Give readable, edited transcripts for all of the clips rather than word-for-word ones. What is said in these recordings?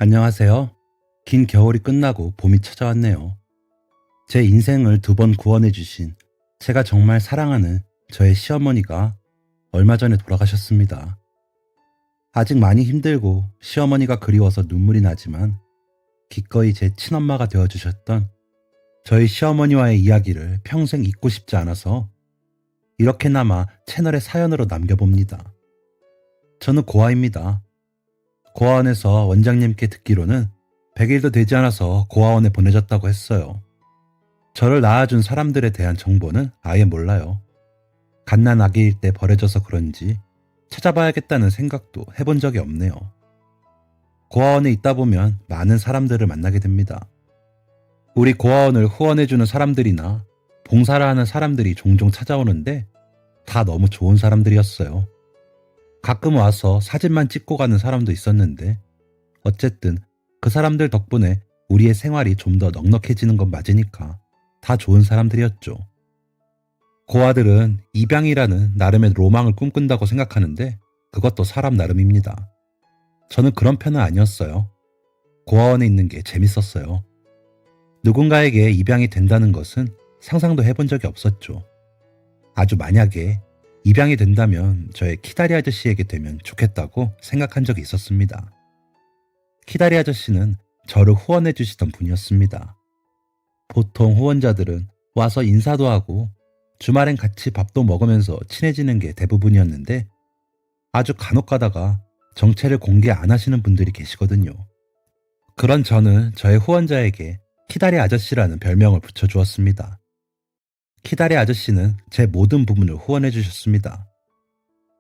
안녕하세요. 긴 겨울이 끝나고 봄이 찾아왔네요. 제 인생을 두 번 구원해 주신 제가 정말 사랑하는 저의 시어머니가 얼마 전에 돌아가셨습니다. 아직 많이 힘들고 시어머니가 그리워서 눈물이 나지만 기꺼이 제 친엄마가 되어주셨던 저희 시어머니와의 이야기를 평생 잊고 싶지 않아서 이렇게나마 채널에 사연으로 남겨봅니다. 저는 고아입니다. 고아원에서 원장님께 듣기로는 100일도 되지 않아서 고아원에 보내졌다고 했어요. 저를 낳아준 사람들에 대한 정보는 아예 몰라요. 갓난 아기일 때 버려져서 그런지 찾아봐야겠다는 생각도 해본 적이 없네요. 고아원에 있다 보면 많은 사람들을 만나게 됩니다. 우리 고아원을 후원해주는 사람들이나 봉사를 하는 사람들이 종종 찾아오는데 다 너무 좋은 사람들이었어요. 가끔 와서 사진만 찍고 가는 사람도 있었는데 어쨌든 그 사람들 덕분에 우리의 생활이 좀 더 넉넉해지는 건 맞으니까 다 좋은 사람들이었죠. 고아들은 입양이라는 나름의 로망을 꿈꾼다고 생각하는데 그것도 사람 나름입니다. 저는 그런 편은 아니었어요. 고아원에 있는 게 재밌었어요. 누군가에게 입양이 된다는 것은 상상도 해본 적이 없었죠. 아주 만약에 입양이 된다면 저의 키다리 아저씨에게 되면 좋겠다고 생각한 적이 있었습니다. 키다리 아저씨는 저를 후원해 주시던 분이었습니다. 보통 후원자들은 와서 인사도 하고 주말엔 같이 밥도 먹으면서 친해지는 게 대부분이었는데 아주 간혹 가다가 정체를 공개 안 하시는 분들이 계시거든요. 그런 저는 저의 후원자에게 키다리 아저씨라는 별명을 붙여주었습니다. 키다리 아저씨는 제 모든 부분을 후원해 주셨습니다.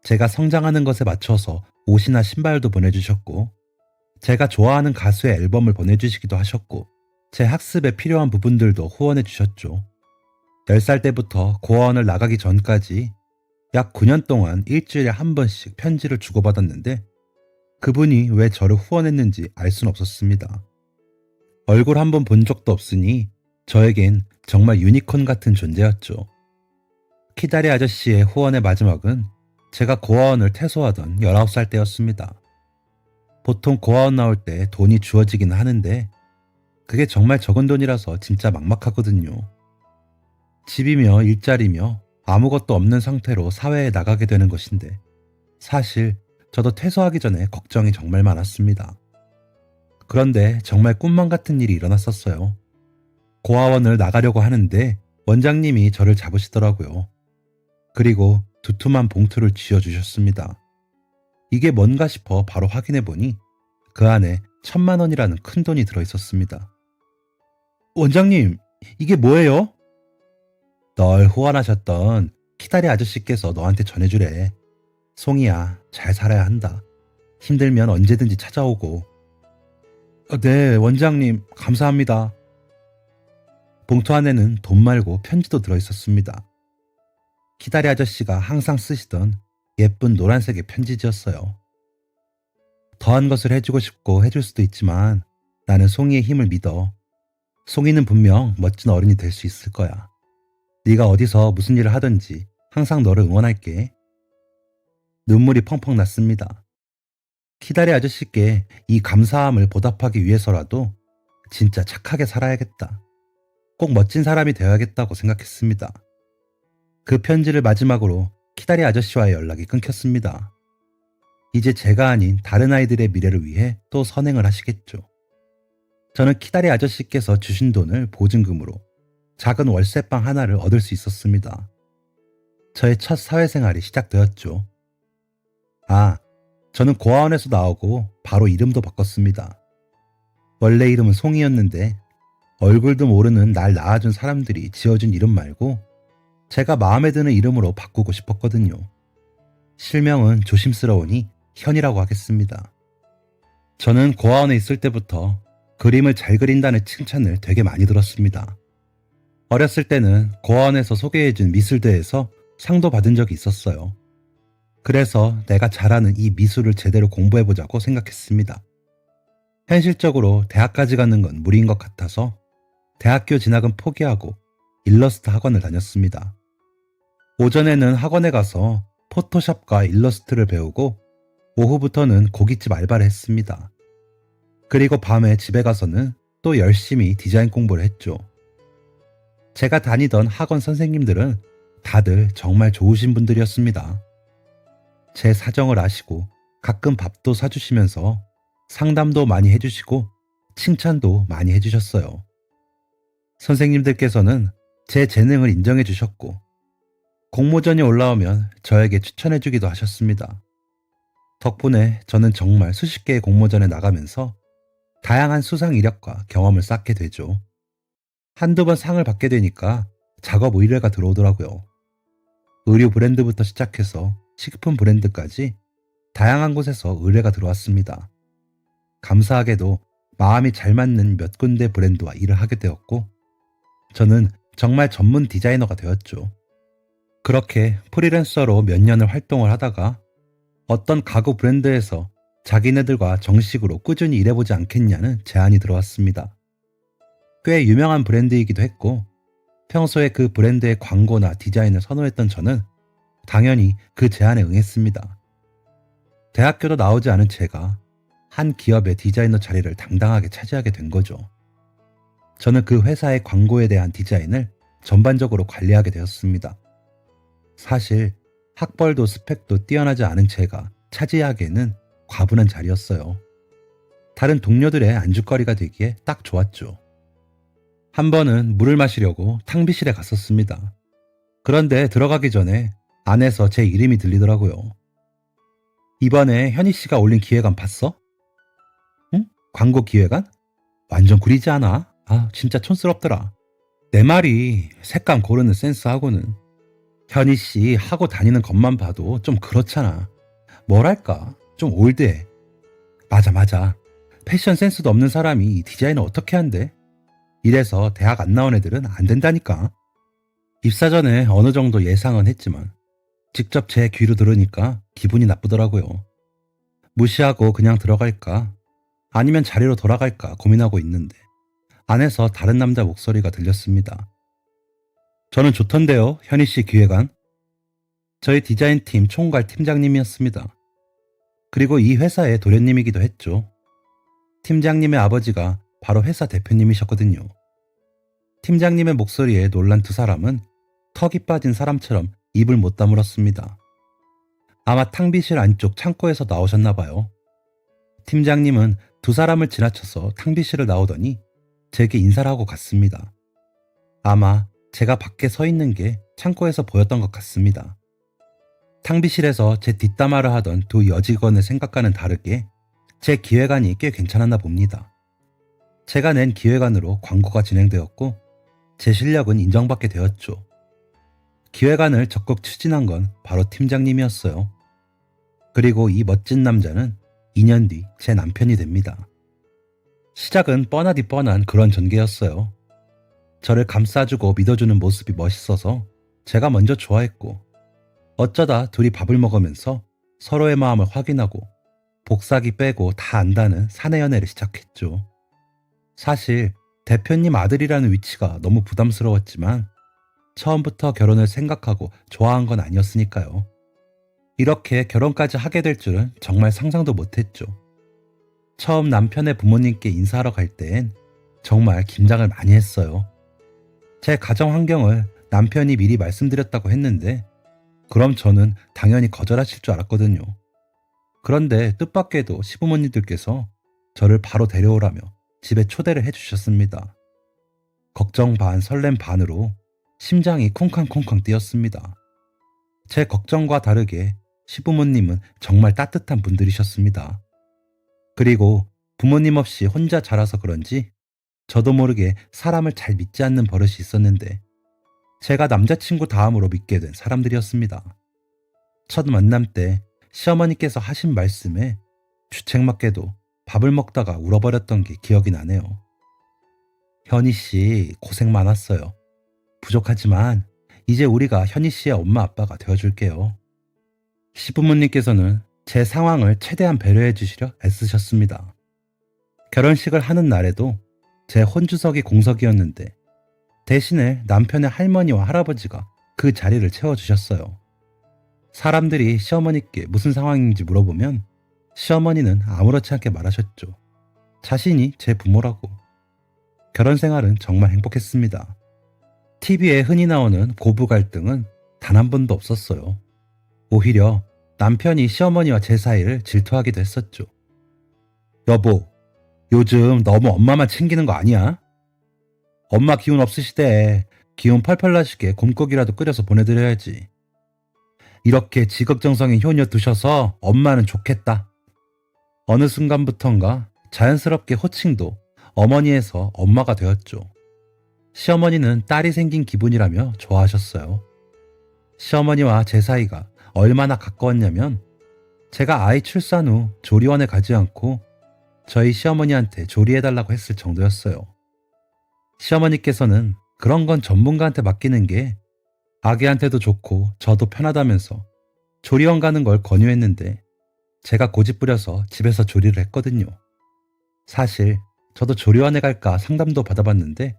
제가 성장하는 것에 맞춰서 옷이나 신발도 보내주셨고 제가 좋아하는 가수의 앨범을 보내주시기도 하셨고 제 학습에 필요한 부분들도 후원해 주셨죠. 10살 때부터 고아원을 나가기 전까지 약 9년 동안 일주일에 한 번씩 편지를 주고받았는데 그분이 왜 저를 후원했는지 알 순 없었습니다. 얼굴 한 번 본 적도 없으니 저에겐 정말 유니콘 같은 존재였죠. 키다리 아저씨의 후원의 마지막은 제가 고아원을 퇴소하던 19살 때였습니다. 보통 고아원 나올 때 돈이 주어지긴 하는데 그게 정말 적은 돈이라서 진짜 막막하거든요. 집이며 일자리며 아무것도 없는 상태로 사회에 나가게 되는 것인데 사실 저도 퇴소하기 전에 걱정이 정말 많았습니다. 그런데 정말 꿈만 같은 일이 일어났었어요. 고아원을 나가려고 하는데 원장님이 저를 잡으시더라고요. 그리고 두툼한 봉투를 쥐어주셨습니다. 이게 뭔가 싶어 바로 확인해 보니 그 안에 1,000만 원이라는 큰 돈이 들어있었습니다. 원장님, 이게 뭐예요? 널 후원하셨던 키다리 아저씨께서 너한테 전해주래. 송이야, 잘 살아야 한다. 힘들면 언제든지 찾아오고. 네, 원장님, 감사합니다. 봉투 안에는 돈 말고 편지도 들어있었습니다. 키다리 아저씨가 항상 쓰시던 예쁜 노란색의 편지지였어요. 더한 것을 해주고 싶고 해줄 수도 있지만 나는 송이의 힘을 믿어. 송이는 분명 멋진 어른이 될 수 있을 거야. 네가 어디서 무슨 일을 하든지 항상 너를 응원할게. 눈물이 펑펑 났습니다. 키다리 아저씨께 이 감사함을 보답하기 위해서라도 진짜 착하게 살아야겠다. 꼭 멋진 사람이 되어야겠다고 생각했습니다. 그 편지를 마지막으로 키다리 아저씨와의 연락이 끊겼습니다. 이제 제가 아닌 다른 아이들의 미래를 위해 또 선행을 하시겠죠. 저는 키다리 아저씨께서 주신 돈을 보증금으로 작은 월세방 하나를 얻을 수 있었습니다. 저의 첫 사회생활이 시작되었죠. 저는 고아원에서 나오고 바로 이름도 바꿨습니다. 원래 이름은 송이였는데 얼굴도 모르는 날 낳아준 사람들이 지어준 이름 말고 제가 마음에 드는 이름으로 바꾸고 싶었거든요. 실명은 조심스러우니 현이라고 하겠습니다. 저는 고아원에 있을 때부터 그림을 잘 그린다는 칭찬을 되게 많이 들었습니다. 어렸을 때는 고아원에서 소개해준 미술대회에서 상도 받은 적이 있었어요. 그래서 내가 잘하는 이 미술을 제대로 공부해보자고 생각했습니다. 현실적으로 대학까지 가는 건 무리인 것 같아서 대학교 진학은 포기하고 일러스트 학원을 다녔습니다. 오전에는 학원에 가서 포토샵과 일러스트를 배우고 오후부터는 고깃집 알바를 했습니다. 그리고 밤에 집에 가서는 또 열심히 디자인 공부를 했죠. 제가 다니던 학원 선생님들은 다들 정말 좋으신 분들이었습니다. 제 사정을 아시고 가끔 밥도 사주시면서 상담도 많이 해주시고 칭찬도 많이 해주셨어요. 선생님들께서는 제 재능을 인정해 주셨고 공모전이 올라오면 저에게 추천해 주기도 하셨습니다. 덕분에 저는 정말 수십 개의 공모전에 나가면서 다양한 수상 이력과 경험을 쌓게 되죠. 한두 번 상을 받게 되니까 작업 의뢰가 들어오더라고요. 의류 브랜드부터 시작해서 식품 브랜드까지 다양한 곳에서 의뢰가 들어왔습니다. 감사하게도 마음이 잘 맞는 몇 군데 브랜드와 일을 하게 되었고 저는 정말 전문 디자이너가 되었죠. 그렇게 프리랜서로 몇 년을 활동을 하다가 어떤 가구 브랜드에서 자기네들과 정식으로 꾸준히 일해보지 않겠냐는 제안이 들어왔습니다. 꽤 유명한 브랜드이기도 했고 평소에 그 브랜드의 광고나 디자인을 선호했던 저는 당연히 그 제안에 응했습니다. 대학교도 나오지 않은 제가 한 기업의 디자이너 자리를 당당하게 차지하게 된 거죠. 저는 그 회사의 광고에 대한 디자인을 전반적으로 관리하게 되었습니다. 사실 학벌도 스펙도 뛰어나지 않은 제가 차지하기에는 과분한 자리였어요. 다른 동료들의 안주거리가 되기에 딱 좋았죠. 한 번은 물을 마시려고 탕비실에 갔었습니다. 그런데 들어가기 전에 안에서 제 이름이 들리더라고요. 이번에 현희 씨가 올린 기획안 봤어? 응? 광고 기획안? 완전 구리지 않아? 아, 진짜 촌스럽더라. 내 말이 색감 고르는 센스하고는 현희 씨 하고 다니는 것만 봐도 좀 그렇잖아. 뭐랄까, 좀 올드해. 맞아. 패션 센스도 없는 사람이 디자인을 어떻게 한대? 이래서 대학 안 나온 애들은 안 된다니까. 입사 전에 어느 정도 예상은 했지만 직접 제 귀로 들으니까 기분이 나쁘더라고요. 무시하고 그냥 들어갈까? 아니면 자리로 돌아갈까 고민하고 있는데 안에서 다른 남자 목소리가 들렸습니다. 저는 좋던데요, 현희 씨 기획안. 저희 디자인팀 총괄 팀장님이었습니다. 그리고 이 회사의 도련님이기도 했죠. 팀장님의 아버지가 바로 회사 대표님이셨거든요. 팀장님의 목소리에 놀란 두 사람은 턱이 빠진 사람처럼 입을 못 다물었습니다. 아마 탕비실 안쪽 창고에서 나오셨나 봐요. 팀장님은 두 사람을 지나쳐서 탕비실을 나오더니 제게 인사를 하고 갔습니다. 아마 제가 밖에 서 있는 게 창고에서 보였던 것 같습니다. 탕비실에서 제 뒷담화를 하던 두 여직원의 생각과는 다르게 제 기획안이 꽤 괜찮았나 봅니다. 제가 낸 기획안으로 광고가 진행되었고 제 실력은 인정받게 되었죠. 기획안을 적극 추진한 건 바로 팀장님이었어요. 그리고 이 멋진 남자는 2년 뒤 제 남편이 됩니다. 시작은 뻔하디 뻔한 그런 전개였어요. 저를 감싸주고 믿어주는 모습이 멋있어서 제가 먼저 좋아했고 어쩌다 둘이 밥을 먹으면서 서로의 마음을 확인하고 복사기 빼고 다 안다는 사내 연애를 시작했죠. 사실 대표님 아들이라는 위치가 너무 부담스러웠지만 처음부터 결혼을 생각하고 좋아한 건 아니었으니까요. 이렇게 결혼까지 하게 될 줄은 정말 상상도 못했죠. 처음 남편의 부모님께 인사하러 갈 땐 정말 긴장을 많이 했어요. 제 가정 환경을 남편이 미리 말씀드렸다고 했는데 그럼 저는 당연히 거절하실 줄 알았거든요. 그런데 뜻밖에도 시부모님들께서 저를 바로 데려오라며 집에 초대를 해주셨습니다. 걱정 반 설렘 반으로 심장이 쿵쾅쿵쾅 뛰었습니다. 제 걱정과 다르게 시부모님은 정말 따뜻한 분들이셨습니다. 그리고 부모님 없이 혼자 자라서 그런지 저도 모르게 사람을 잘 믿지 않는 버릇이 있었는데 제가 남자친구 다음으로 믿게 된 사람들이었습니다. 첫 만남 때 시어머니께서 하신 말씀에 주책맞게도 밥을 먹다가 울어버렸던 게 기억이 나네요. 현희 씨 고생 많았어요. 부족하지만 이제 우리가 현희 씨의 엄마 아빠가 되어줄게요. 시부모님께서는 제 상황을 최대한 배려해 주시려 애쓰셨습니다. 결혼식을 하는 날에도 제 혼주석이 공석이었는데 대신에 남편의 할머니와 할아버지가 그 자리를 채워주셨어요. 사람들이 시어머니께 무슨 상황인지 물어보면 시어머니는 아무렇지 않게 말하셨죠. 자신이 제 부모라고. 결혼 생활은 정말 행복했습니다. TV에 흔히 나오는 고부 갈등은 단 한 번도 없었어요. 오히려 남편이 시어머니와 제 사이를 질투하기도 했었죠. 여보, 요즘 너무 엄마만 챙기는 거 아니야? 엄마 기운 없으시대. 기운 펄펄 나시게 곰국이라도 끓여서 보내드려야지. 이렇게 지극정성인 효녀 두셔서 엄마는 좋겠다. 어느 순간부턴가 자연스럽게 호칭도 어머니에서 엄마가 되었죠. 시어머니는 딸이 생긴 기분이라며 좋아하셨어요. 시어머니와 제 사이가 얼마나 가까웠냐면 제가 아이 출산 후 조리원에 가지 않고 저희 시어머니한테 조리해달라고 했을 정도였어요. 시어머니께서는 그런 건 전문가한테 맡기는 게 아기한테도 좋고 저도 편하다면서 조리원 가는 걸 권유했는데 제가 고집부려서 집에서 조리를 했거든요. 사실 저도 조리원에 갈까 상담도 받아봤는데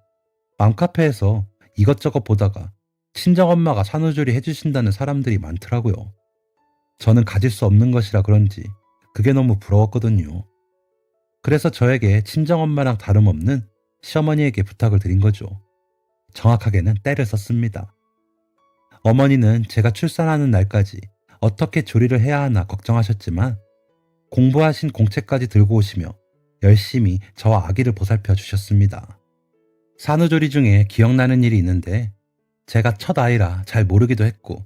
맘카페에서 이것저것 보다가 친정엄마가 산후조리 해주신다는 사람들이 많더라고요. 저는 가질 수 없는 것이라 그런지 그게 너무 부러웠거든요. 그래서 저에게 친정엄마랑 다름없는 시어머니에게 부탁을 드린 거죠. 정확하게는 때를 썼습니다. 어머니는 제가 출산하는 날까지 어떻게 조리를 해야 하나 걱정하셨지만 공부하신 공책까지 들고 오시며 열심히 저와 아기를 보살펴 주셨습니다. 산후조리 중에 기억나는 일이 있는데 제가 첫 아이라 잘 모르기도 했고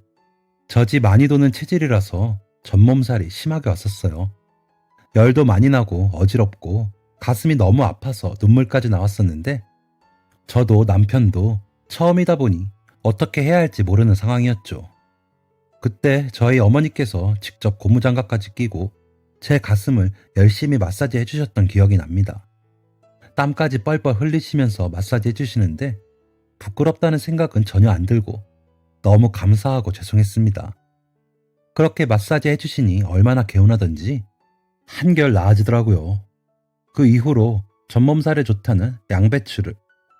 젖이 많이 도는 체질이라서 전몸살이 심하게 왔었어요. 열도 많이 나고 어지럽고 가슴이 너무 아파서 눈물까지 나왔었는데 저도 남편도 처음이다 보니 어떻게 해야 할지 모르는 상황이었죠. 그때 저희 어머니께서 직접 고무장갑까지 끼고 제 가슴을 열심히 마사지 해주셨던 기억이 납니다. 땀까지 뻘뻘 흘리시면서 마사지 해주시는데 부끄럽다는 생각은 전혀 안 들고 너무 감사하고 죄송했습니다. 그렇게 마사지 해주시니 얼마나 개운하던지 한결 나아지더라고요. 그 이후로 전몸살에 좋다는 양배추를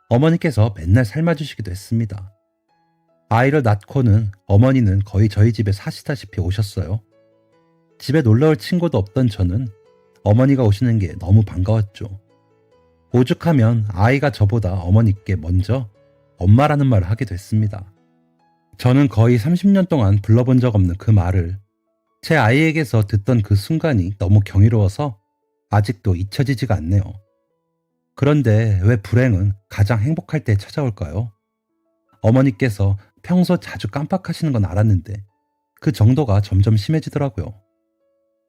어머니께서 맨날 삶아주시기도 했습니다. 아이를 낳고는 어머니는 거의 저희 집에 사시다시피 오셨어요. 집에 놀러올 친구도 없던 저는 어머니가 오시는 게 너무 반가웠죠. 오죽하면 아이가 저보다 어머니께 먼저 엄마라는 말을 하기도 했습니다. 저는 거의 30년 동안 불러본 적 없는 그 말을 제 아이에게서 듣던 그 순간이 너무 경이로워서 아직도 잊혀지지가 않네요. 그런데 왜 불행은 가장 행복할 때 찾아올까요? 어머니께서 평소 자주 깜빡하시는 건 알았는데 그 정도가 점점 심해지더라고요.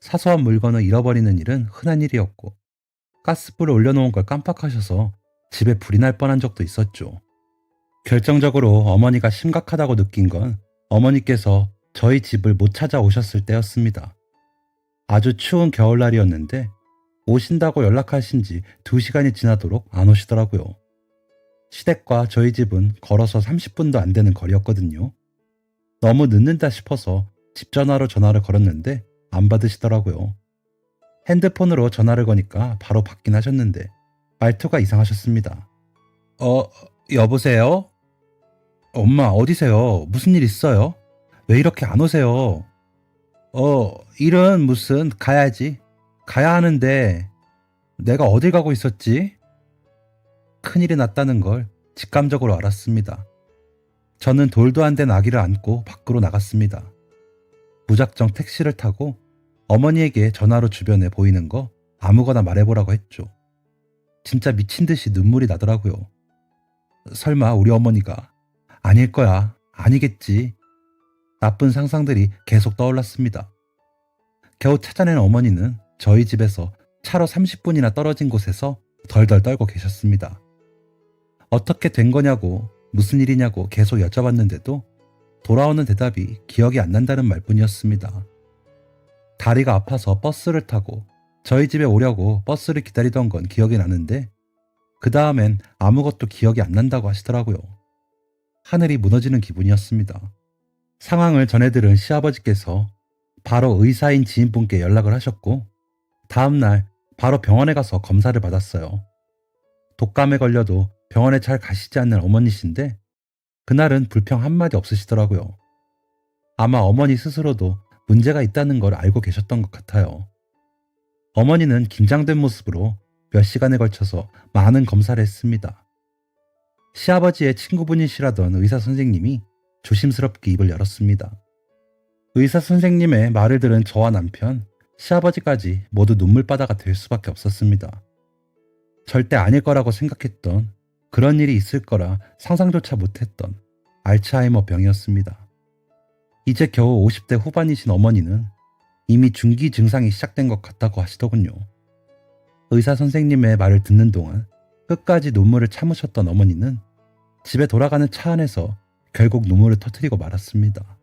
사소한 물건을 잃어버리는 일은 흔한 일이었고 가스불을 올려놓은 걸 깜빡하셔서 집에 불이 날 뻔한 적도 있었죠. 결정적으로 어머니가 심각하다고 느낀 건 어머니께서 저희 집을 못 찾아오셨을 때였습니다. 아주 추운 겨울날이었는데 오신다고 연락하신 지 2시간이 지나도록 안 오시더라고요. 시댁과 저희 집은 걸어서 30분도 안 되는 거리였거든요. 너무 늦는다 싶어서 집 전화로 전화를 걸었는데 안 받으시더라고요. 핸드폰으로 전화를 거니까 바로 받긴 하셨는데 말투가 이상하셨습니다. 여보세요? 엄마 어디세요? 무슨 일 있어요? 왜 이렇게 안 오세요? 일은 무슨 가야지. 가야 하는데 내가 어딜 가고 있었지? 큰일이 났다는 걸 직감적으로 알았습니다. 저는 돌도 안 된 아기를 안고 밖으로 나갔습니다. 무작정 택시를 타고 어머니에게 전화로 주변에 보이는 거 아무거나 말해보라고 했죠. 진짜 미친 듯이 눈물이 나더라고요. 설마 우리 어머니가 아닐 거야. 아니겠지. 나쁜 상상들이 계속 떠올랐습니다. 겨우 찾아낸 어머니는 저희 집에서 차로 30분이나 떨어진 곳에서 덜덜 떨고 계셨습니다. 어떻게 된 거냐고 무슨 일이냐고 계속 여쭤봤는데도 돌아오는 대답이 기억이 안 난다는 말뿐이었습니다. 다리가 아파서 버스를 타고 저희 집에 오려고 버스를 기다리던 건 기억이 나는데 그 다음엔 아무것도 기억이 안 난다고 하시더라고요. 하늘이 무너지는 기분이었습니다. 상황을 전해들은 시아버지께서 바로 의사인 지인분께 연락을 하셨고 다음날 바로 병원에 가서 검사를 받았어요. 독감에 걸려도 병원에 잘 가시지 않는 어머니신데 그날은 불평 한마디 없으시더라고요. 아마 어머니 스스로도 문제가 있다는 걸 알고 계셨던 것 같아요. 어머니는 긴장된 모습으로 몇 시간에 걸쳐서 많은 검사를 했습니다. 시아버지의 친구분이시라던 의사 선생님이 조심스럽게 입을 열었습니다. 의사 선생님의 말을 들은 저와 남편, 시아버지까지 모두 눈물바다가 될 수밖에 없었습니다. 절대 아닐 거라고 생각했던, 그런 일이 있을 거라 상상조차 못했던 알츠하이머 병이었습니다. 이제 겨우 50대 후반이신 어머니는 이미 중기 증상이 시작된 것 같다고 하시더군요. 의사 선생님의 말을 듣는 동안 끝까지 눈물을 참으셨던 어머니는 집에 돌아가는 차 안에서 결국 눈물을 터뜨리고 말았습니다.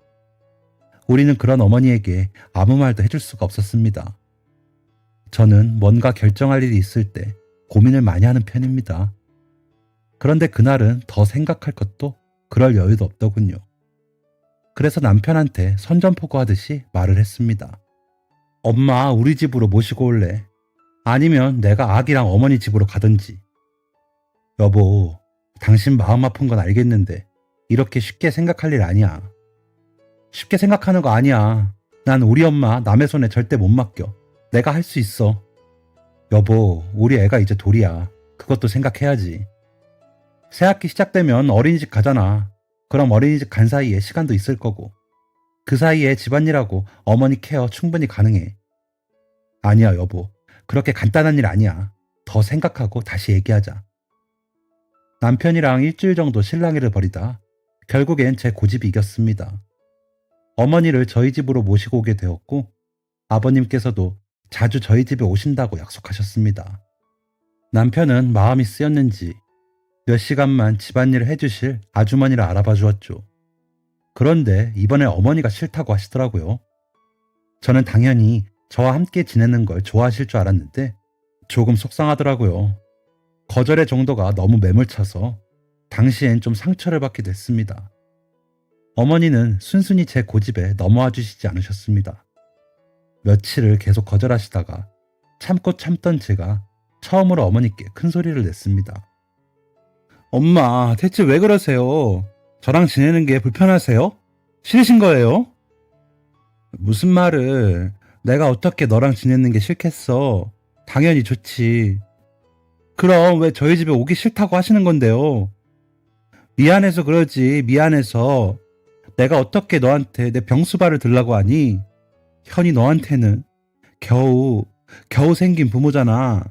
우리는 그런 어머니에게 아무 말도 해줄 수가 없었습니다. 저는 뭔가 결정할 일이 있을 때 고민을 많이 하는 편입니다. 그런데 그날은 더 생각할 것도 그럴 여유도 없더군요. 그래서 남편한테 선전포고하듯이 말을 했습니다. 엄마 우리 집으로 모시고 올래? 아니면 내가 아기랑 어머니 집으로 가든지. 여보, 당신 마음 아픈 건 알겠는데 이렇게 쉽게 생각할 일 아니야. 쉽게 생각하는 거 아니야. 난 우리 엄마 남의 손에 절대 못 맡겨. 내가 할 수 있어. 여보, 우리 애가 이제 돌이야. 그것도 생각해야지. 새학기 시작되면 어린이집 가잖아. 그럼 어린이집 간 사이에 시간도 있을 거고. 그 사이에 집안일하고 어머니 케어 충분히 가능해. 아니야, 여보. 그렇게 간단한 일 아니야. 더 생각하고 다시 얘기하자. 남편이랑 일주일 정도 실랑이를 벌이다 결국엔 제 고집이 이겼습니다. 어머니를 저희 집으로 모시고 오게 되었고 아버님께서도 자주 저희 집에 오신다고 약속하셨습니다. 남편은 마음이 쓰였는지 몇 시간만 집안일을 해주실 아주머니를 알아봐 주었죠. 그런데 이번에 어머니가 싫다고 하시더라고요. 저는 당연히 저와 함께 지내는 걸 좋아하실 줄 알았는데 조금 속상하더라고요. 거절의 정도가 너무 매몰차서 당시엔 좀 상처를 받게 됐습니다. 어머니는 순순히 제 고집에 넘어와 주시지 않으셨습니다. 며칠을 계속 거절하시다가 참고 참던 제가 처음으로 어머니께 큰 소리를 냈습니다. 엄마, 대체 왜 그러세요? 저랑 지내는 게 불편하세요? 싫으신 거예요? 무슨 말을, 내가 어떻게 너랑 지내는 게 싫겠어? 당연히 좋지. 그럼 왜 저희 집에 오기 싫다고 하시는 건데요? 미안해서 그러지, 미안해서. 내가 어떻게 너한테 내 병수발을 들라고 하니? 현이 너한테는 겨우 생긴 부모잖아.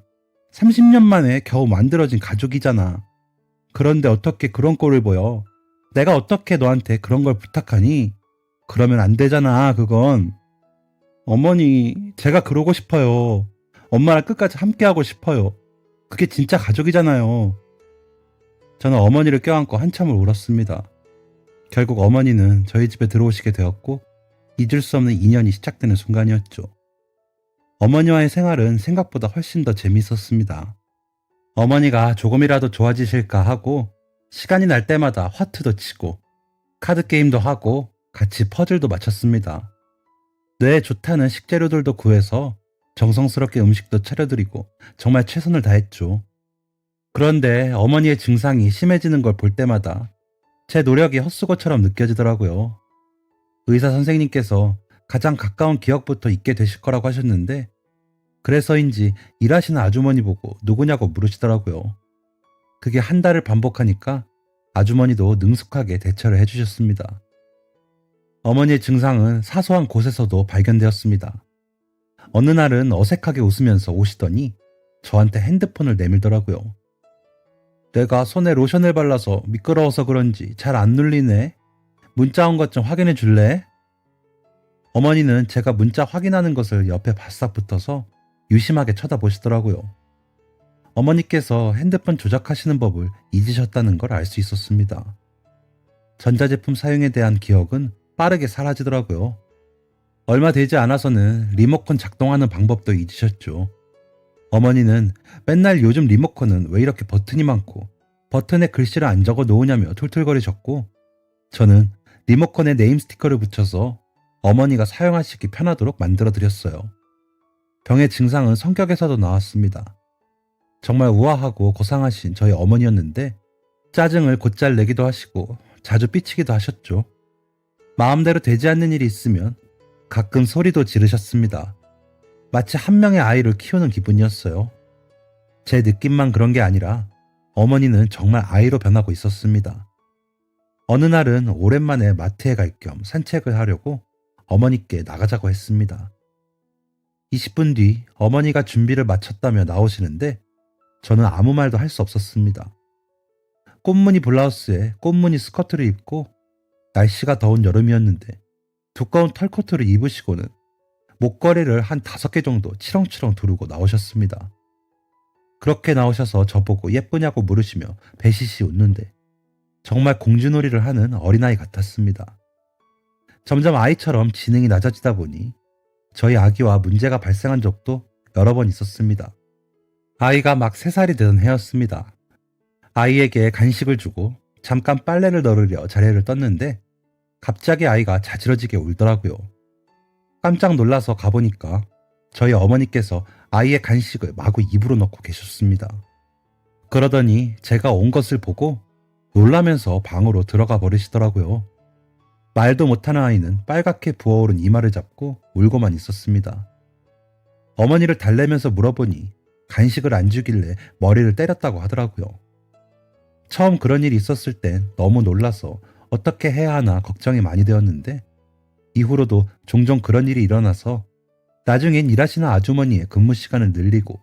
30년 만에 겨우 만들어진 가족이잖아. 그런데 어떻게 그런 꼴을 보여? 내가 어떻게 너한테 그런 걸 부탁하니? 그러면 안 되잖아, 그건. 어머니, 제가 그러고 싶어요. 엄마랑 끝까지 함께하고 싶어요. 그게 진짜 가족이잖아요. 저는 어머니를 껴안고 한참을 울었습니다. 결국 어머니는 저희 집에 들어오시게 되었고 잊을 수 없는 인연이 시작되는 순간이었죠. 어머니와의 생활은 생각보다 훨씬 더 재미있었습니다. 어머니가 조금이라도 좋아지실까 하고 시간이 날 때마다 화투도 치고 카드게임도 하고 같이 퍼즐도 맞췄습니다. 뇌에 좋다는 식재료들도 구해서 정성스럽게 음식도 차려드리고 정말 최선을 다했죠. 그런데 어머니의 증상이 심해지는 걸 볼 때마다 제 노력이 헛수고처럼 느껴지더라고요. 의사 선생님께서 가장 가까운 기억부터 잊게 되실 거라고 하셨는데 그래서인지 일하시는 아주머니 보고 누구냐고 물으시더라고요. 그게 한 달을 반복하니까 아주머니도 능숙하게 대처를 해주셨습니다. 어머니의 증상은 사소한 곳에서도 발견되었습니다. 어느 날은 어색하게 웃으면서 오시더니 저한테 핸드폰을 내밀더라고요. 내가 손에 로션을 발라서 미끄러워서 그런지 잘 안 눌리네. 문자 온 것 좀 확인해 줄래? 어머니는 제가 문자 확인하는 것을 옆에 바싹 붙어서 유심하게 쳐다보시더라고요. 어머니께서 핸드폰 조작하시는 법을 잊으셨다는 걸 알 수 있었습니다. 전자제품 사용에 대한 기억은 빠르게 사라지더라고요. 얼마 되지 않아서는 리모컨 작동하는 방법도 잊으셨죠. 어머니는 맨날 요즘 리모컨은 왜 이렇게 버튼이 많고 버튼에 글씨를 안 적어 놓으냐며 툴툴거리셨고 저는 리모컨에 네임 스티커를 붙여서 어머니가 사용하시기 편하도록 만들어 드렸어요. 병의 증상은 성격에서도 나왔습니다. 정말 우아하고 고상하신 저희 어머니였는데 짜증을 곧잘 내기도 하시고 자주 삐치기도 하셨죠. 마음대로 되지 않는 일이 있으면 가끔 소리도 지르셨습니다. 마치 한 명의 아이를 키우는 기분이었어요. 제 느낌만 그런 게 아니라 어머니는 정말 아이로 변하고 있었습니다. 어느 날은 오랜만에 마트에 갈 겸 산책을 하려고 어머니께 나가자고 했습니다. 20분 뒤 어머니가 준비를 마쳤다며 나오시는데 저는 아무 말도 할 수 없었습니다. 꽃무늬 블라우스에 꽃무늬 스커트를 입고 날씨가 더운 여름이었는데 두꺼운 털코트를 입으시고는 목걸이를 한 5개 정도 치렁치렁 두르고 나오셨습니다. 그렇게 나오셔서 저보고 예쁘냐고 물으시며 배시시 웃는데 정말 공주놀이를 하는 어린아이 같았습니다. 점점 아이처럼 지능이 낮아지다 보니 저희 아기와 문제가 발생한 적도 여러 번 있었습니다. 아이가 막 3살이 되던 해였습니다. 아이에게 간식을 주고 잠깐 빨래를 널으려 자리를 떴는데 갑자기 아이가 자지러지게 울더라고요. 깜짝 놀라서 가보니까 저희 어머니께서 아이의 간식을 마구 입으로 넣고 계셨습니다. 그러더니 제가 온 것을 보고 놀라면서 방으로 들어가 버리시더라고요. 말도 못하는 아이는 빨갛게 부어오른 이마를 잡고 울고만 있었습니다. 어머니를 달래면서 물어보니 간식을 안 주길래 머리를 때렸다고 하더라고요. 처음 그런 일이 있었을 땐 너무 놀라서 어떻게 해야 하나 걱정이 많이 되었는데 이후로도 종종 그런 일이 일어나서 나중엔 일하시는 아주머니의 근무 시간을 늘리고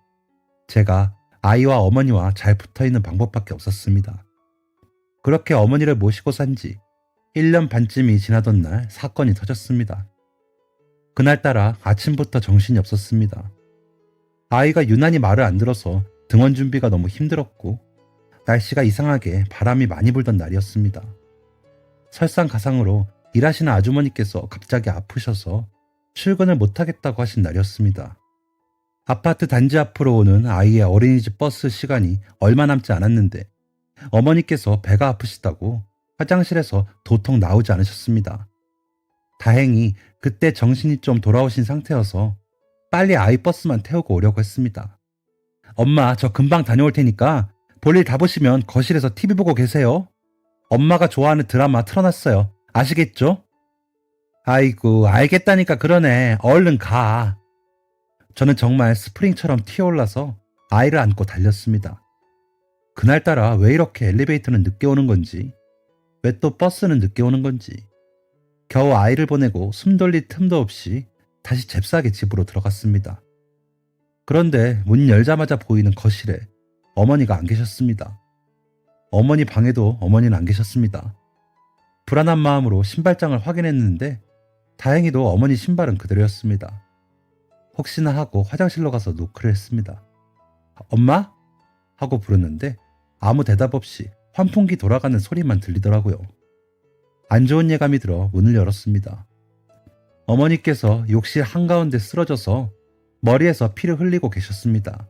제가 아이와 어머니와 잘 붙어있는 방법밖에 없었습니다. 그렇게 어머니를 모시고 산 지 1년 반쯤이 지나던 날 사건이 터졌습니다. 그날따라 아침부터 정신이 없었습니다. 아이가 유난히 말을 안 들어서 등원 준비가 너무 힘들었고 날씨가 이상하게 바람이 많이 불던 날이었습니다. 설상가상으로 일하시는 아주머니께서 갑자기 아프셔서 출근을 못하겠다고 하신 날이었습니다. 아파트 단지 앞으로 오는 아이의 어린이집 버스 시간이 얼마 남지 않았는데 어머니께서 배가 아프시다고 화장실에서 도통 나오지 않으셨습니다. 다행히 그때 정신이 좀 돌아오신 상태여서 빨리 아이 버스만 태우고 오려고 했습니다. 엄마, 저 금방 다녀올 테니까 볼일 다 보시면 거실에서 TV 보고 계세요. 엄마가 좋아하는 드라마 틀어놨어요. 아시겠죠? 아이고, 알겠다니까 그러네. 얼른 가. 저는 정말 스프링처럼 튀어올라서 아이를 안고 달렸습니다. 그날따라 왜 이렇게 엘리베이터는 늦게 오는 건지, 왜 또 버스는 늦게 오는 건지, 겨우 아이를 보내고 숨 돌릴 틈도 없이 다시 잽싸게 집으로 들어갔습니다. 그런데 문 열자마자 보이는 거실에 어머니가 안 계셨습니다. 어머니 방에도 어머니는 안 계셨습니다. 불안한 마음으로 신발장을 확인했는데 다행히도 어머니 신발은 그대로였습니다. 혹시나 하고 화장실로 가서 노크를 했습니다. 엄마? 하고 부르는데 아무 대답 없이 환풍기 돌아가는 소리만 들리더라고요. 안 좋은 예감이 들어 문을 열었습니다. 어머니께서 욕실 한가운데 쓰러져서 머리에서 피를 흘리고 계셨습니다.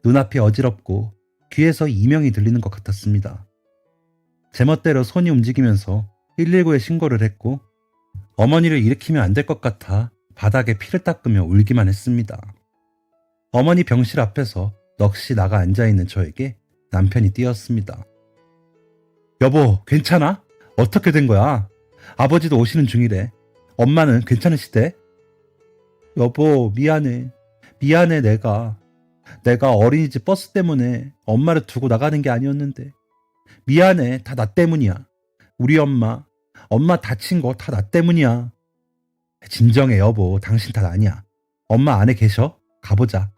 눈앞이 어지럽고 귀에서 이명이 들리는 것 같았습니다. 제멋대로 손이 움직이면서 119에 신고를 했고 어머니를 일으키면 안 될 것 같아 바닥에 피를 닦으며 울기만 했습니다. 어머니 병실 앞에서 넋이 나가 앉아있는 저에게 남편이 뛰었습니다. 여보, 괜찮아? 어떻게 된 거야? 아버지도 오시는 중이래. 엄마는 괜찮으시대? 여보, 미안해. 미안해, 내가 어린이집 버스 때문에 엄마를 두고 나가는 게 아니었는데. 미안해, 다 나 때문이야. 우리 엄마 다친 거 다 나 때문이야. 진정해, 여보. 당신 탓 아니야. 엄마 안에 계셔? 가보자.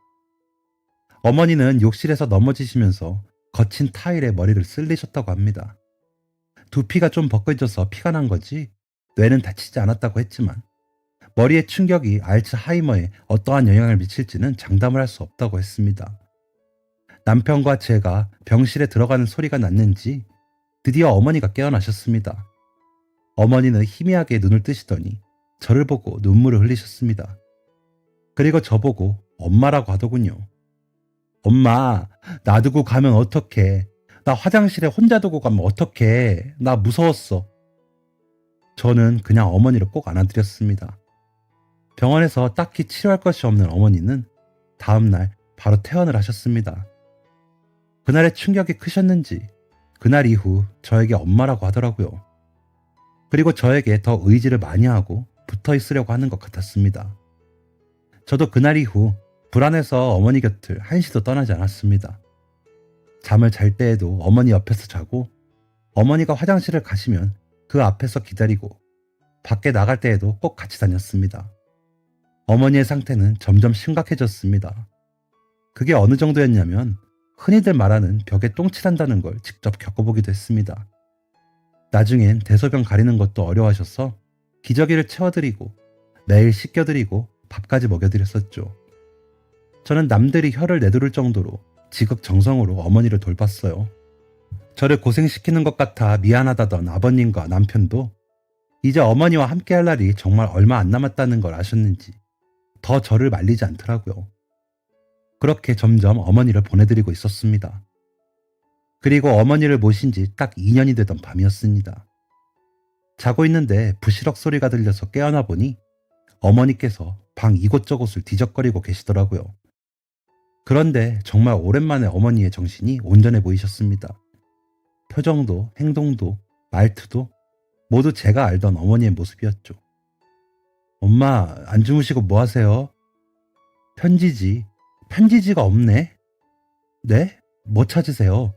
어머니는 욕실에서 넘어지시면서 거친 타일에 머리를 쓸리셨다고 합니다. 두피가 좀 벗겨져서 피가 난 거지 뇌는 다치지 않았다고 했지만 머리의 충격이 알츠하이머에 어떠한 영향을 미칠지는 장담을 할 수 없다고 했습니다. 남편과 제가 병실에 들어가는 소리가 났는지 드디어 어머니가 깨어나셨습니다. 어머니는 희미하게 눈을 뜨시더니 저를 보고 눈물을 흘리셨습니다. 그리고 저보고 엄마라고 하더군요. 엄마, 놔두고 가면 어떡해. 나 화장실에 혼자 두고 가면 어떡해. 나 무서웠어. 저는 그냥 어머니를 꼭 안아드렸습니다. 병원에서 딱히 치료할 것이 없는 어머니는 다음날 바로 퇴원을 하셨습니다. 그날의 충격이 크셨는지 그날 이후 저에게 엄마라고 하더라고요. 그리고 저에게 더 의지를 많이 하고 붙어 있으려고 하는 것 같았습니다. 저도 그날 이후 불안해서 어머니 곁을 한시도 떠나지 않았습니다. 잠을 잘 때에도 어머니 옆에서 자고 어머니가 화장실을 가시면 그 앞에서 기다리고 밖에 나갈 때에도 꼭 같이 다녔습니다. 어머니의 상태는 점점 심각해졌습니다. 그게 어느 정도였냐면 흔히들 말하는 벽에 똥칠한다는 걸 직접 겪어보기도 했습니다. 나중엔 대소변 가리는 것도 어려워하셔서 기저귀를 채워드리고 매일 씻겨드리고 밥까지 먹여드렸었죠. 저는 남들이 혀를 내두를 정도로 지극정성으로 어머니를 돌봤어요. 저를 고생시키는 것 같아 미안하다던 아버님과 남편도 이제 어머니와 함께할 날이 정말 얼마 안 남았다는 걸 아셨는지 더 저를 말리지 않더라고요. 그렇게 점점 어머니를 보내드리고 있었습니다. 그리고 어머니를 모신 지 딱 2년이 되던 밤이었습니다. 자고 있는데 부시럭 소리가 들려서 깨어나 보니 어머니께서 방 이곳저곳을 뒤적거리고 계시더라고요. 그런데 정말 오랜만에 어머니의 정신이 온전해 보이셨습니다. 표정도 행동도 말투도 모두 제가 알던 어머니의 모습이었죠. 엄마, 안 주무시고 뭐 하세요? 편지지. 편지지가 없네? 네? 뭐 찾으세요?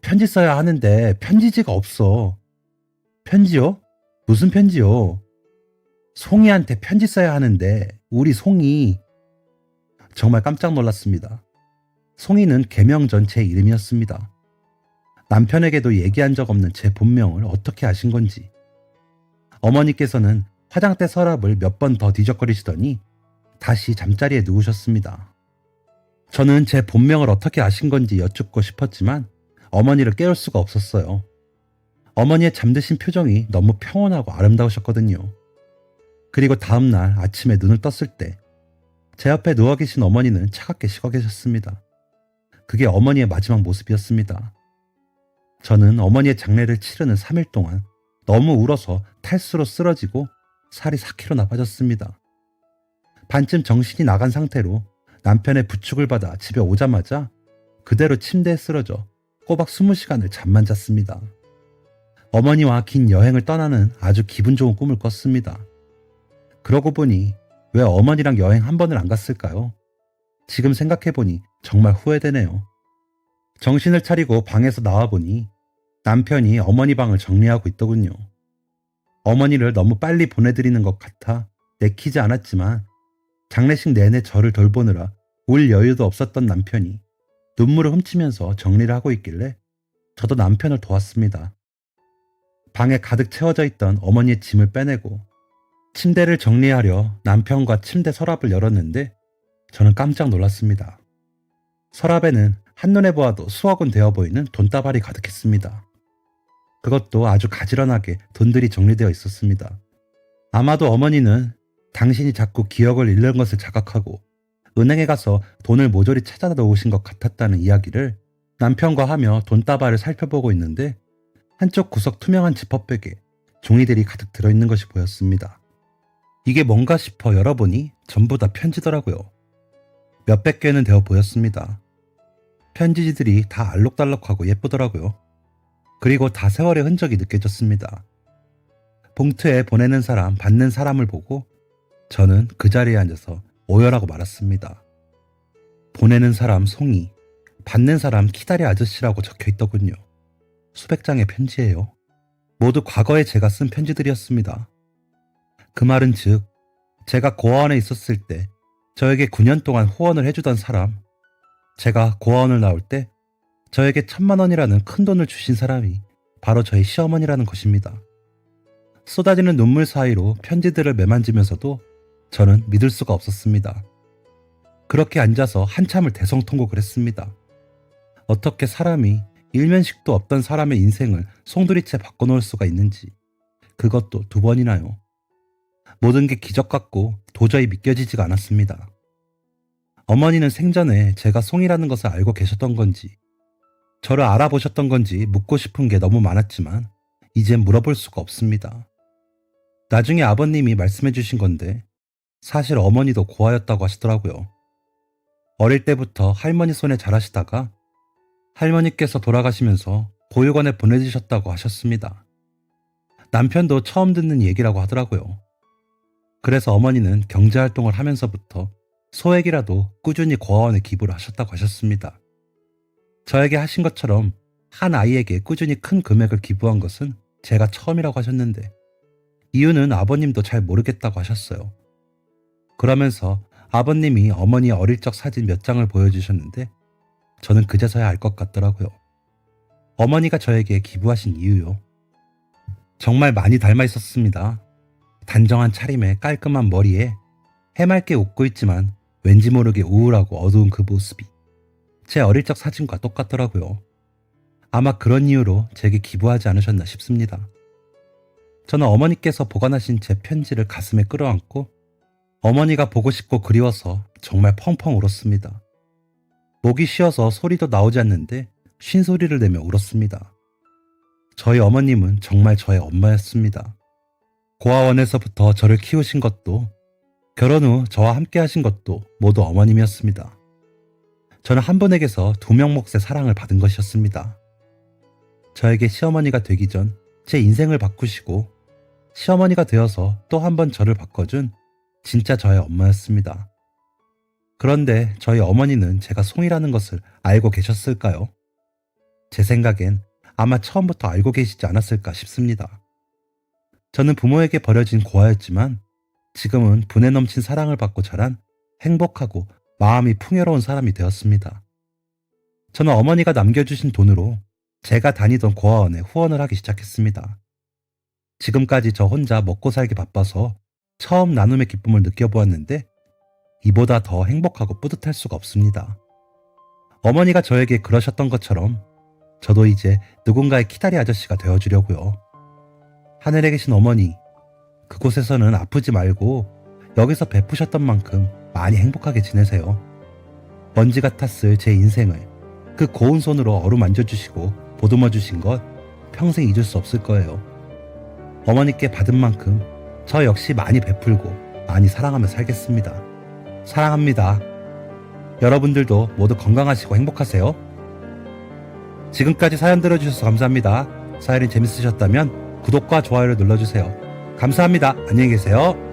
편지 써야 하는데 편지지가 없어. 편지요? 무슨 편지요? 송이한테 편지 써야 하는데 우리 송이. 정말 깜짝 놀랐습니다. 송이는 개명 전 제 이름이었습니다. 남편에게도 얘기한 적 없는 제 본명을 어떻게 아신 건지. 어머니께서는 화장대 서랍을 몇 번 더 뒤적거리시더니 다시 잠자리에 누우셨습니다. 저는 제 본명을 어떻게 아신 건지 여쭙고 싶었지만 어머니를 깨울 수가 없었어요. 어머니의 잠드신 표정이 너무 평온하고 아름다우셨거든요. 그리고 다음날 아침에 눈을 떴을 때 제 옆에 누워 계신 어머니는 차갑게 식어 계셨습니다. 그게 어머니의 마지막 모습이었습니다. 저는 어머니의 장례를 치르는 3일 동안 너무 울어서 탈수로 쓰러지고 살이 4kg나 빠졌습니다. 반쯤 정신이 나간 상태로 남편의 부축을 받아 집에 오자마자 그대로 침대에 쓰러져 꼬박 20시간을 잠만 잤습니다. 어머니와 긴 여행을 떠나는 아주 기분 좋은 꿈을 꿨습니다. 그러고 보니 왜 어머니랑 여행 한 번을 안 갔을까요? 지금 생각해보니 정말 후회되네요. 정신을 차리고 방에서 나와보니 남편이 어머니 방을 정리하고 있더군요. 어머니를 너무 빨리 보내드리는 것 같아 내키지 않았지만 장례식 내내 저를 돌보느라 울 여유도 없었던 남편이 눈물을 훔치면서 정리를 하고 있길래 저도 남편을 도왔습니다. 방에 가득 채워져 있던 어머니의 짐을 빼내고 침대를 정리하려 남편과 침대 서랍을 열었는데 저는 깜짝 놀랐습니다. 서랍에는 한눈에 보아도 수억 원 되어 보이는 돈다발이 가득했습니다. 그것도 아주 가지런하게 돈들이 정리되어 있었습니다. 아마도 어머니는 당신이 자꾸 기억을 잃는 것을 자각하고 은행에 가서 돈을 모조리 찾아다 놓으신 것 같았다는 이야기를 남편과 하며 돈다발을 살펴보고 있는데 한쪽 구석 투명한 지퍼백에 종이들이 가득 들어있는 것이 보였습니다. 이게 뭔가 싶어 열어보니 전부 다 편지더라고요. 몇백 개는 되어 보였습니다. 편지지들이 다 알록달록하고 예쁘더라고요. 그리고 다 세월의 흔적이 느껴졌습니다. 봉투에 보내는 사람, 받는 사람을 보고 저는 그 자리에 앉아서 오열하고 말았습니다. 보내는 사람 송이, 받는 사람 키다리 아저씨라고 적혀 있더군요. 수백 장의 편지예요. 모두 과거에 제가 쓴 편지들이었습니다. 그 말은 즉 제가 고아원에 있었을 때 저에게 9년 동안 후원을 해주던 사람, 제가 고아원을 나올 때 저에게 1,000만 원이라는 큰 돈을 주신 사람이 바로 저희 시어머니라는 것입니다. 쏟아지는 눈물 사이로 편지들을 매만지면서도 저는 믿을 수가 없었습니다. 그렇게 앉아서 한참을 대성통곡을 했습니다. 어떻게 사람이 일면식도 없던 사람의 인생을 송두리째 바꿔놓을 수가 있는지, 그것도 2번이나요. 모든 게 기적 같고 도저히 믿겨지지가 않았습니다. 어머니는 생전에 제가 송이라는 것을 알고 계셨던 건지, 저를 알아보셨던 건지 묻고 싶은 게 너무 많았지만 이젠 물어볼 수가 없습니다. 나중에 아버님이 말씀해 주신 건데 사실 어머니도 고아였다고 하시더라고요. 어릴 때부터 할머니 손에 자라시다가 할머니께서 돌아가시면서 보육원에 보내주셨다고 하셨습니다. 남편도 처음 듣는 얘기라고 하더라고요. 그래서 어머니는 경제활동을 하면서부터 소액이라도 꾸준히 고아원에 기부를 하셨다고 하셨습니다. 저에게 하신 것처럼 한 아이에게 꾸준히 큰 금액을 기부한 것은 제가 처음이라고 하셨는데 이유는 아버님도 잘 모르겠다고 하셨어요. 그러면서 아버님이 어머니의 어릴 적 사진 몇 장을 보여주셨는데 저는 그제서야 알 것 같더라고요. 어머니가 저에게 기부하신 이유요. 정말 많이 닮아 있었습니다. 단정한 차림에 깔끔한 머리에 해맑게 웃고 있지만 왠지 모르게 우울하고 어두운 그 모습이 제 어릴 적 사진과 똑같더라고요. 아마 그런 이유로 제게 기부하지 않으셨나 싶습니다. 저는 어머니께서 보관하신 제 편지를 가슴에 끌어안고 어머니가 보고 싶고 그리워서 정말 펑펑 울었습니다. 목이 쉬어서 소리도 나오지 않는데 쉰 소리를 내며 울었습니다. 저희 어머님은 정말 저의 엄마였습니다. 고아원에서부터 저를 키우신 것도 결혼 후 저와 함께 하신 것도 모두 어머님이었습니다. 저는 한 분에게서 2명 몫의 사랑을 받은 것이었습니다. 저에게 시어머니가 되기 전 제 인생을 바꾸시고 시어머니가 되어서 또 한 번 저를 바꿔준 진짜 저의 엄마였습니다. 그런데 저희 어머니는 제가 송이라는 것을 알고 계셨을까요? 제 생각엔 아마 처음부터 알고 계시지 않았을까 싶습니다. 저는 부모에게 버려진 고아였지만 지금은 분에 넘친 사랑을 받고 자란 행복하고 마음이 풍요로운 사람이 되었습니다. 저는 어머니가 남겨주신 돈으로 제가 다니던 고아원에 후원을 하기 시작했습니다. 지금까지 저 혼자 먹고 살기 바빠서 처음 나눔의 기쁨을 느껴보았는데 이보다 더 행복하고 뿌듯할 수가 없습니다. 어머니가 저에게 그러셨던 것처럼 저도 이제 누군가의 키다리 아저씨가 되어주려고요. 하늘에 계신 어머니, 그곳에서는 아프지 말고 여기서 베푸셨던 만큼 많이 행복하게 지내세요. 먼지 같았을 제 인생을 그 고운 손으로 어루만져 주시고 보듬어 주신 것 평생 잊을 수 없을 거예요. 어머니께 받은 만큼 저 역시 많이 베풀고 많이 사랑하며 살겠습니다. 사랑합니다. 여러분들도 모두 건강하시고 행복하세요. 지금까지 사연 들어주셔서 감사합니다. 사연이 재밌으셨다면 구독과 좋아요를 눌러주세요. 감사합니다. 안녕히 계세요.